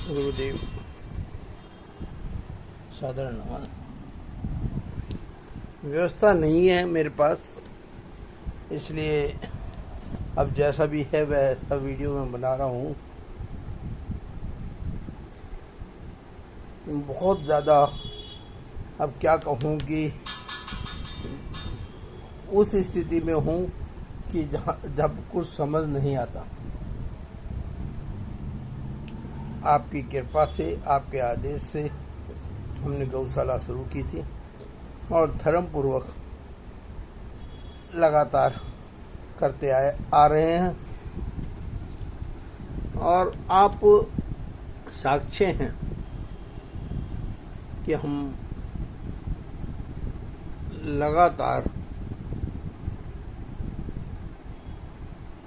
गुरुदेव साधारण नमन। व्यवस्था नहीं है मेरे पास, इसलिए अब जैसा भी है वैसा वीडियो मैं बना रहा हूँ। बहुत ज़्यादा अब क्या कहूँ कि उस स्थिति में हूँ कि जब कुछ समझ नहीं आता। आपकी कृपा से, आपके आदेश से हमने गौशाला शुरू की थी और धर्म पूर्वक लगातार करते आ रहे हैं और आप साक्ष्य हैं कि हम लगातार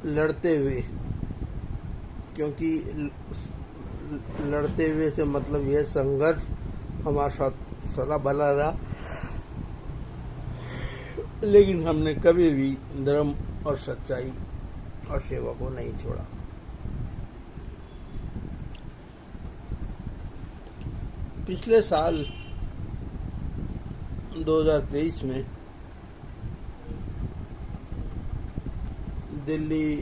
लड़ते हुए, क्योंकि लड़ते हुए से मतलब यह संघर्ष हमारे साथ सदा बना रहा, लेकिन हमने कभी भी धर्म और सच्चाई और सेवा को नहीं छोड़ा। पिछले साल 2023 में दिल्ली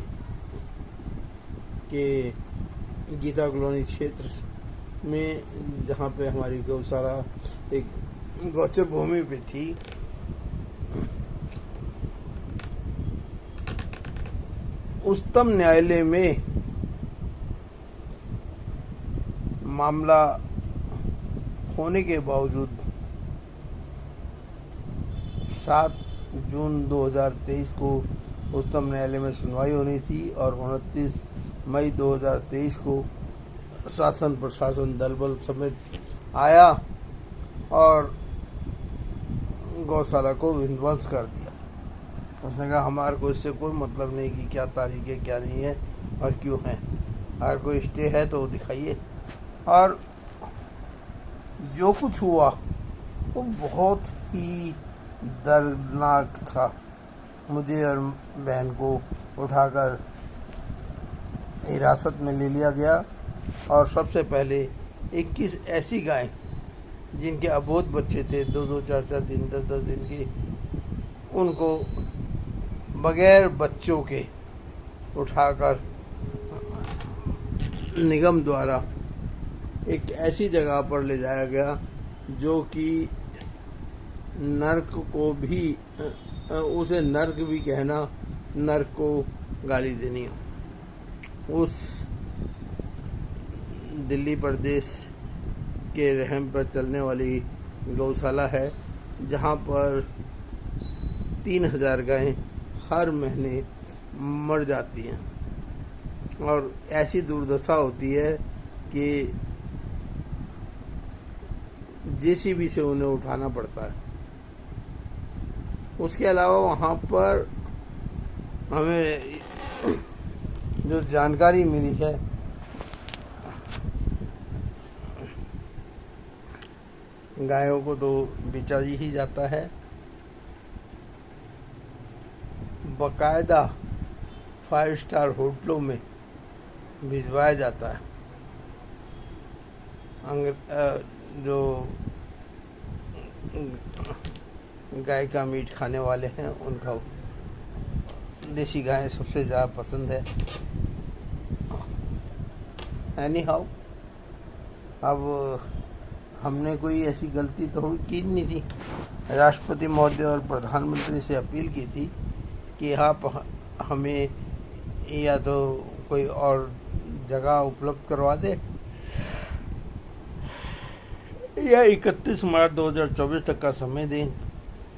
के गीता कॉलोनी क्षेत्र में, जहाँ पे हमारी गौशाला एक गोचर भूमि पे थी, उच्चतम न्यायालय में मामला होने के बावजूद 7 जून 2023 को उच्चतम न्यायालय में सुनवाई होनी थी और 29 मई 2023 को शासन प्रशासन दल बल समेत आया और गौशाला को विध्वंस कर दिया। उसने कहा हमारे को इससे कोई मतलब नहीं कि क्या तारीख है, क्या नहीं है और क्यों है। अगर कोई स्टे है तो दिखाइए। और जो कुछ हुआ वो बहुत ही दर्दनाक था। मुझे और बहन को उठाकर हिरासत में ले लिया गया और सबसे पहले 21 ऐसी गायें जिनके अबोध बच्चे थे, 2-2, 4-4 दिन, 10-10 दिन के, उनको बगैर बच्चों के उठाकर निगम द्वारा एक ऐसी जगह पर ले जाया गया जो कि नर्क को भी, उसे नर्क भी कहना, नर्क को गाली देनी हो। उस दिल्ली प्रदेश के रहम पर चलने वाली गौशाला है जहाँ पर 3000 गायें हर महीने मर जाती हैं और ऐसी दुर्दशा होती है कि जेसीबी से उन्हें उठाना पड़ता है। उसके अलावा वहाँ पर हमें जो जानकारी मिली है, गायों को तो बेचा ही जाता है, बकायदा 5 स्टार होटलों में भिजवाया जाता है। जो गाय का मीट खाने वाले हैं उनका देसी गाय सबसे ज़्यादा पसंद है। एनी हाउ, अब हमने कोई ऐसी गलती तो की नहीं थी। राष्ट्रपति महोदय और प्रधानमंत्री से अपील की थी कि आप हमें या तो कोई और जगह उपलब्ध करवा दे या 31 मार्च 2024 तक का समय दें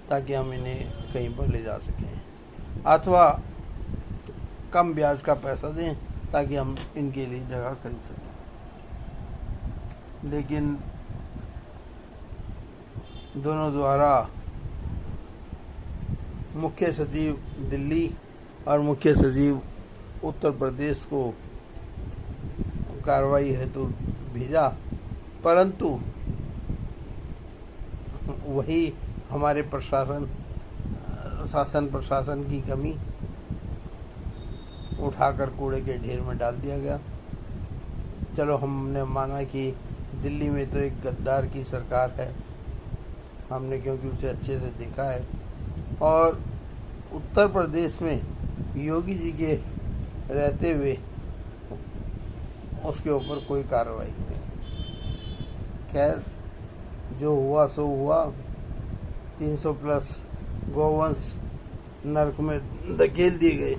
ताकि हम इन्हें कहीं पर ले जा सकें, अथवा कम ब्याज का पैसा दें ताकि हम इनके लिए जगह खरीद सकें। लेकिन दोनों द्वारा, मुख्य सचिव दिल्ली और मुख्य सचिव उत्तर प्रदेश को कार्रवाई हेतु भेजा, परंतु वही हमारे शासन प्रशासन की कमी उठाकर कूड़े के ढेर में डाल दिया गया। चलो हमने माना कि दिल्ली में तो एक गद्दार की सरकार है, हमने क्योंकि उसे अच्छे से देखा है, और उत्तर प्रदेश में योगी जी के रहते हुए उसके ऊपर कोई कार्रवाई नहीं। खैर, जो हुआ सो हुआ। 300 प्लस गौवंश नरक में धकेल दिए गए।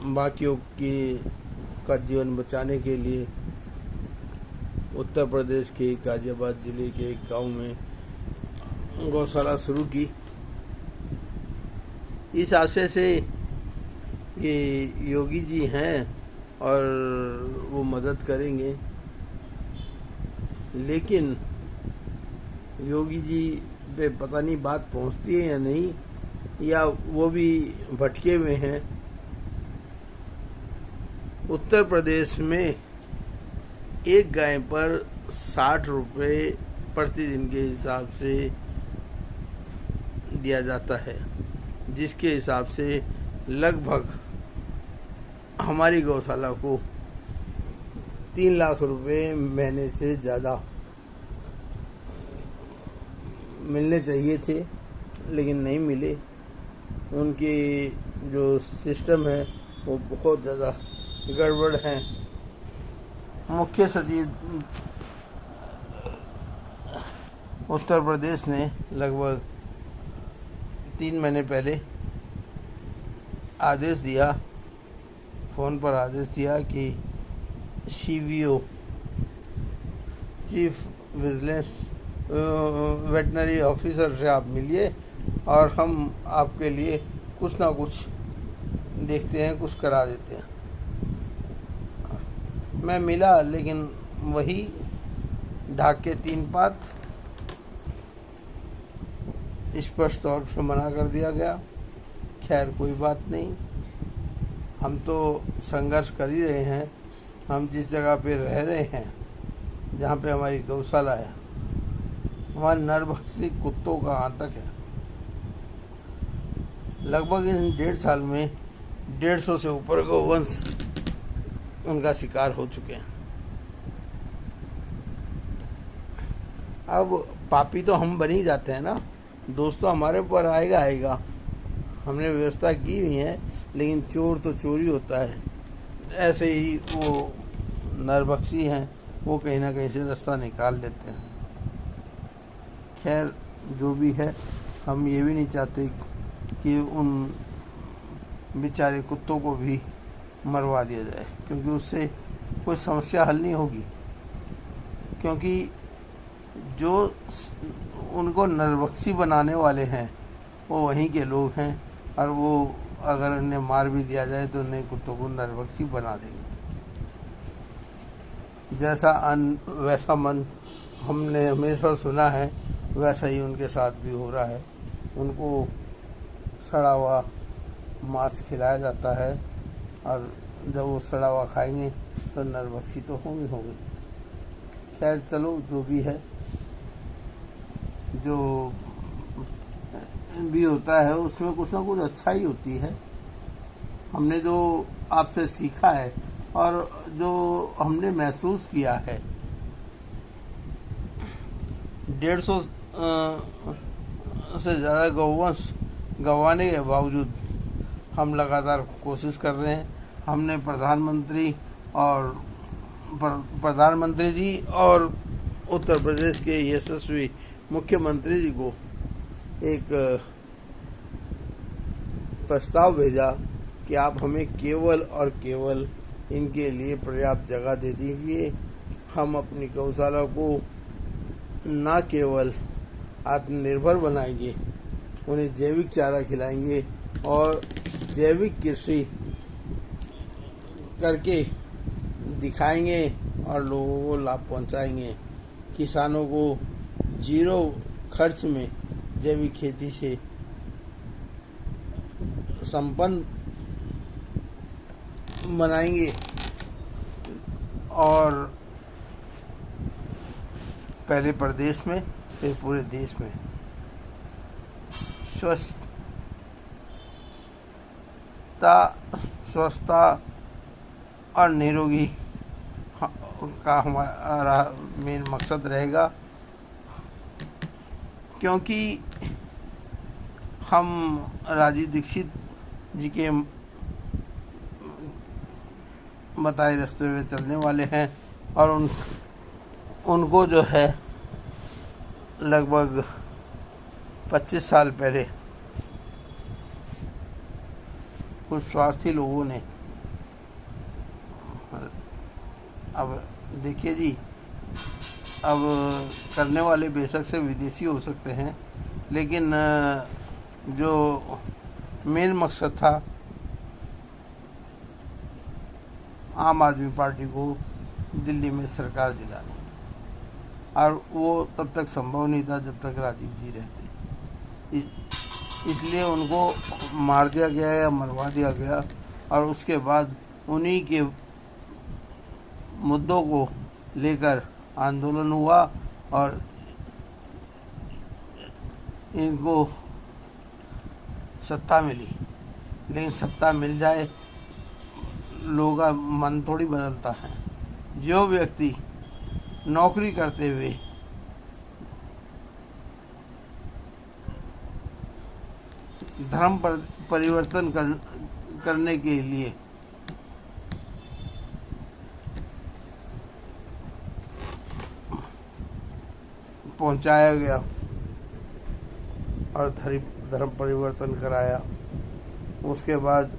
बाकियों की का जीवन बचाने के लिए उत्तर प्रदेश के गाजियाबाद जिले के एक गांव में गौशाला शुरू की, इस आशय से कि योगी जी हैं और वो मदद करेंगे। लेकिन योगी जी पे पता नहीं बात पहुंचती है या नहीं, या वो भी भटके हुए हैं। उत्तर प्रदेश में एक गाय पर 60 रुपये प्रतिदिन के हिसाब से दिया जाता है, जिसके हिसाब से लगभग हमारी गौशाला को 3 लाख रुपए महीने से ज़्यादा मिलने चाहिए थे, लेकिन नहीं मिले। उनकी जो सिस्टम है वो बहुत ज़्यादा गड़बड़ है। मुख्य सचिव उत्तर प्रदेश ने लगभग 3 महीने पहले आदेश दिया, फ़ोन पर आदेश दिया कि CVO chief vigilance veterinary officer से आप मिलिए और हम आपके लिए कुछ ना कुछ देखते हैं, कुछ करा देते हैं। मैं मिला, लेकिन वही ढाक के 3 पात, स्पष्ट तौर पर मना कर दिया गया। खैर, कोई बात नहीं, हम तो संघर्ष कर ही रहे हैं। हम जिस जगह पे रह रहे हैं, जहाँ पे हमारी गौशाला है, हमारे नरभक्षी कुत्तों का आतंक है। लगभग इन 1.5 साल में 150 से ऊपर गौवंश उनका शिकार हो चुके हैं। अब पापी तो हम बन ही जाते हैं ना, दोस्तों हमारे ऊपर आएगा। हमने व्यवस्था की हुई है, लेकिन चोर तो चोरी होता है। ऐसे ही वो नरभक्षी हैं, वो कहीं ना कहीं से रास्ता निकाल लेते हैं। खैर, जो भी है, हम ये भी नहीं चाहते कि उन बेचारे कुत्तों को भी मरवा दिया जाए, क्योंकि उससे कोई समस्या हल नहीं होगी। क्योंकि जो उनको नरभक्षी बनाने वाले हैं वो वहीं के लोग हैं, और वो अगर उन्हें मार भी दिया जाए तो नए कुत्तों को नरभक्षी बना देंगे। जैसा अन्न वैसा मन, हमने हमेशा सुना है, वैसा ही उनके साथ भी हो रहा है। उनको सड़ा हुआ मांस खिलाया जाता है, और जब वो सड़ा हुआ खाएंगे तो नरभक्षी तो होंगे। खैर, चलो, जो भी है, जो भी होता है उसमें कुछ ना कुछ अच्छा ही होती है। हमने जो आपसे सीखा है और जो हमने महसूस किया है, 150 से ज़्यादा गौवंश गंवाने के बावजूद हम लगातार कोशिश कर रहे हैं। हमने प्रधानमंत्री जी और उत्तर प्रदेश के यशस्वी मुख्यमंत्री जी को एक प्रस्ताव भेजा कि आप हमें केवल और केवल इनके लिए पर्याप्त जगह दे दीजिए। हम अपनी गौशाला को न केवल आत्मनिर्भर बनाएंगे, उन्हें जैविक चारा खिलाएंगे और जैविक कृषि करके दिखाएंगे और लोगों को लाभ पहुंचाएंगे। किसानों को 0 खर्च में जैविक खेती से संपन्न बनाएंगे, और पहले प्रदेश में फिर पूरे देश में स्वच्छता और निरोगी का हमारा मेन मकसद रहेगा, क्योंकि हम राजीव दीक्षित जी के बताए रास्ते में चलने वाले हैं और उनको जो है लगभग 25 साल पहले कुछ स्वार्थी लोगों ने, अब देखिए जी, अब करने वाले बेशक से विदेशी हो सकते हैं, लेकिन जो मेन मकसद था आम आदमी पार्टी को दिल्ली में सरकार दिलानी, और वो तब तक संभव नहीं था जब तक राजीव जी रहते। इसलिए उनको मार दिया गया या मरवा दिया गया, और उसके बाद उन्हीं के मुद्दों को लेकर आंदोलन हुआ और इनको सत्ता मिली। लेकिन सत्ता मिल जाए, लोगों का मन थोड़ी बदलता है। जो व्यक्ति नौकरी करते हुए धर्म परिवर्तन करने के लिए पहुंचाया गया और धर्म परिवर्तन कराया, उसके बाद